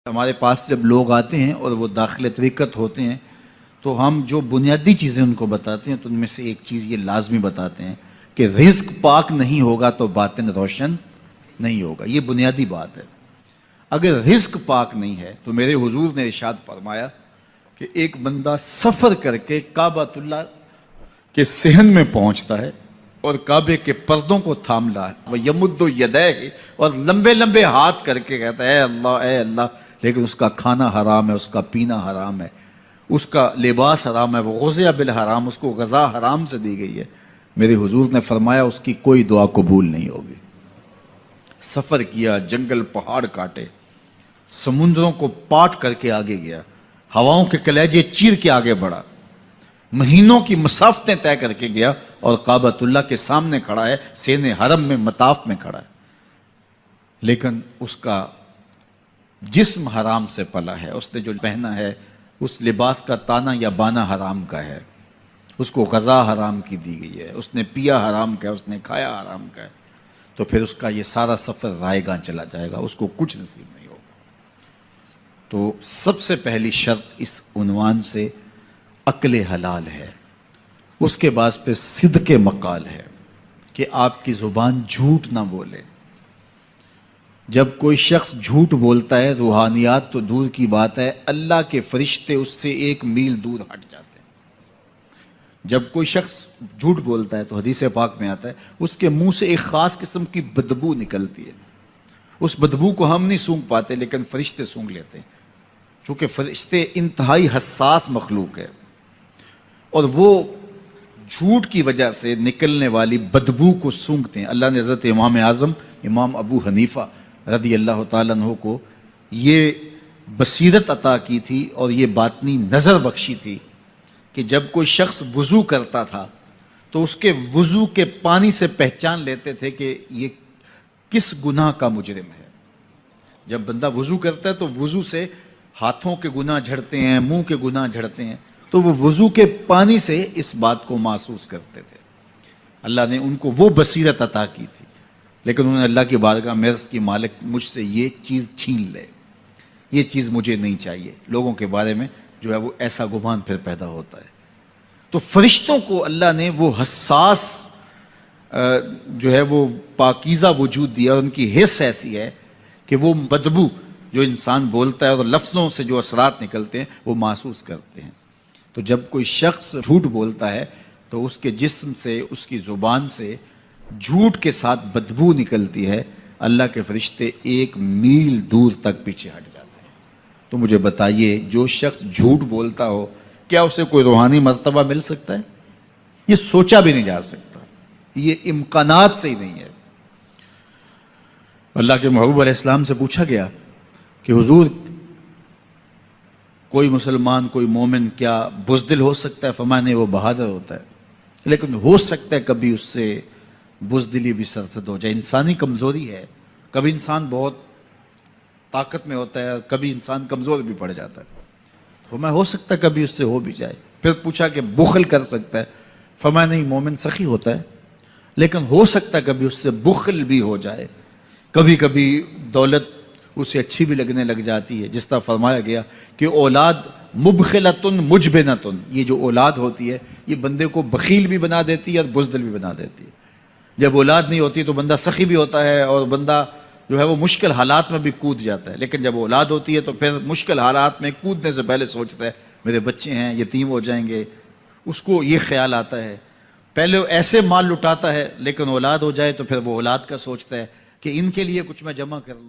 ہمارے پاس جب لوگ آتے ہیں اور وہ داخل طریقت ہوتے ہیں تو ہم جو بنیادی چیزیں ان کو بتاتے ہیں تو ان میں سے ایک چیز یہ لازمی بتاتے ہیں کہ رزق پاک نہیں ہوگا تو باطن روشن نہیں ہوگا. یہ بنیادی بات ہے. اگر رزق پاک نہیں ہے تو میرے حضور نے ارشاد فرمایا کہ ایک بندہ سفر کر کے کعبۃ اللہ کے صحن میں پہنچتا ہے اور کعبے کے پردوں کو تھام لا ہے وَيَمُدُّ يَدَيْهِ اور لمبے لمبے ہاتھ کر کے کہتا ہے اے اللہ, لیکن اس کا کھانا حرام ہے, اس کا پینا حرام ہے, اس کا لباس حرام ہے, وہ غُذِیَ بِالْحَرَام, اس کو غذا حرام سے دی گئی ہے. میرے حضور نے فرمایا اس کی کوئی دعا قبول نہیں ہوگی. سفر کیا, جنگل پہاڑ کاٹے, سمندروں کو پاٹ کر کے آگے گیا, ہواؤں کے کلیجے چیر کے آگے بڑھا, مہینوں کی مسافتیں طے کر کے گیا اور کعبۃ اللہ کے سامنے کھڑا ہے, سین حرم میں مطاف میں کھڑا ہے, لیکن اس کا جسم حرام سے پلا ہے. اس نے جو پہنا ہے اس لباس کا تانا یا بانا حرام کا ہے, اس کو غذا حرام کی دی گئی ہے, اس نے پیا حرام کا ہے, اس نے کھایا حرام کا ہے, تو پھر اس کا یہ سارا سفر رائے گاں چلا جائے گا, اس کو کچھ نصیب نہیں ہوگا. تو سب سے پہلی شرط اس عنوان سے عقل حلال ہے. اس کے بعد پہ صدق مقال ہے کہ آپ کی زبان جھوٹ نہ بولے. جب کوئی شخص جھوٹ بولتا ہے روحانیات تو دور کی بات ہے, اللہ کے فرشتے اس سے 1 میل دور ہٹ جاتے ہیں. جب کوئی شخص جھوٹ بولتا ہے تو حدیث پاک میں آتا ہے اس کے منہ سے ایک خاص قسم کی بدبو نکلتی ہے. اس بدبو کو ہم نہیں سونگھ پاتے لیکن فرشتے سونگھ لیتے ہیں, چونکہ فرشتے انتہائی حساس مخلوق ہے اور وہ جھوٹ کی وجہ سے نکلنے والی بدبو کو سونگھتے ہیں. اللہ نے حضرت امام اعظم امام ابو حنیفہ رضی اللہ تعالیٰ عنہ کو یہ بصیرت عطا کی تھی اور یہ باطنی نظر بخشی تھی کہ جب کوئی شخص وضو کرتا تھا تو اس کے وضو کے پانی سے پہچان لیتے تھے کہ یہ کس گناہ کا مجرم ہے. جب بندہ وضو کرتا ہے تو وضو سے ہاتھوں کے گناہ جھڑتے ہیں, منہ کے گناہ جھڑتے ہیں, تو وہ وضو کے پانی سے اس بات کو محسوس کرتے تھے. اللہ نے ان کو وہ بصیرت عطا کی تھی, لیکن انہوں نے اللہ کی بارگاہ میں عرض کی مالک مجھ سے یہ چیز چھین لے, یہ چیز مجھے نہیں چاہیے. لوگوں کے بارے میں جو ہے وہ ایسا گمان پھر پیدا ہوتا ہے. تو فرشتوں کو اللہ نے وہ حساس جو ہے وہ پاکیزہ وجود دیا, اور ان کی حس ایسی ہے کہ وہ بدبو جو انسان بولتا ہے اور لفظوں سے جو اثرات نکلتے ہیں وہ محسوس کرتے ہیں. تو جب کوئی شخص جھوٹ بولتا ہے تو اس کے جسم سے, اس کی زبان سے جھوٹ کے ساتھ بدبو نکلتی ہے. اللہ کے فرشتے 1 میل دور تک پیچھے ہٹ جاتے ہیں. تو مجھے بتائیے جو شخص جھوٹ بولتا ہو کیا اسے کوئی روحانی مرتبہ مل سکتا ہے؟ یہ سوچا بھی نہیں جا سکتا, یہ امکانات سے ہی نہیں ہے. اللہ کے محبوب علیہ السلام سے پوچھا گیا کہ حضور کوئی مسلمان کوئی مومن کیا بزدل ہو سکتا ہے؟ فرمایا نہیں, وہ بہادر ہوتا ہے, لیکن ہو سکتا ہے کبھی اس سے بزدلی بھی سرزد ہو جائے. انسانی کمزوری ہے, کبھی انسان بہت طاقت میں ہوتا ہے, کبھی انسان کمزور بھی پڑ جاتا ہے. فرمایا ہو سکتا ہے کبھی اس سے ہو بھی جائے. پھر پوچھا کہ بخل کر سکتا ہے؟ فرمایا نہیں, مومن سخی ہوتا ہے لیکن ہو سکتا ہے کبھی اس سے بخل بھی ہو جائے. کبھی کبھی دولت اسے اچھی بھی لگنے لگ جاتی ہے, جس طرح فرمایا گیا کہ اولاد مبخلتن مجبنتن, یہ جو اولاد ہوتی ہے یہ بندے کو بخیل بھی بنا دیتی ہے اور بزدل بھی بنا دیتی ہے. جب اولاد نہیں ہوتی تو بندہ سخی بھی ہوتا ہے اور بندہ جو ہے وہ مشکل حالات میں بھی کود جاتا ہے, لیکن جب اولاد ہوتی ہے تو پھر مشکل حالات میں کودنے سے پہلے سوچتا ہے میرے بچے ہیں یتیم ہو جائیں گے. اس کو یہ خیال آتا ہے, پہلے ایسے مال لٹاتا ہے لیکن اولاد ہو جائے تو پھر وہ اولاد کا سوچتا ہے کہ ان کے لیے کچھ میں جمع کر لوں.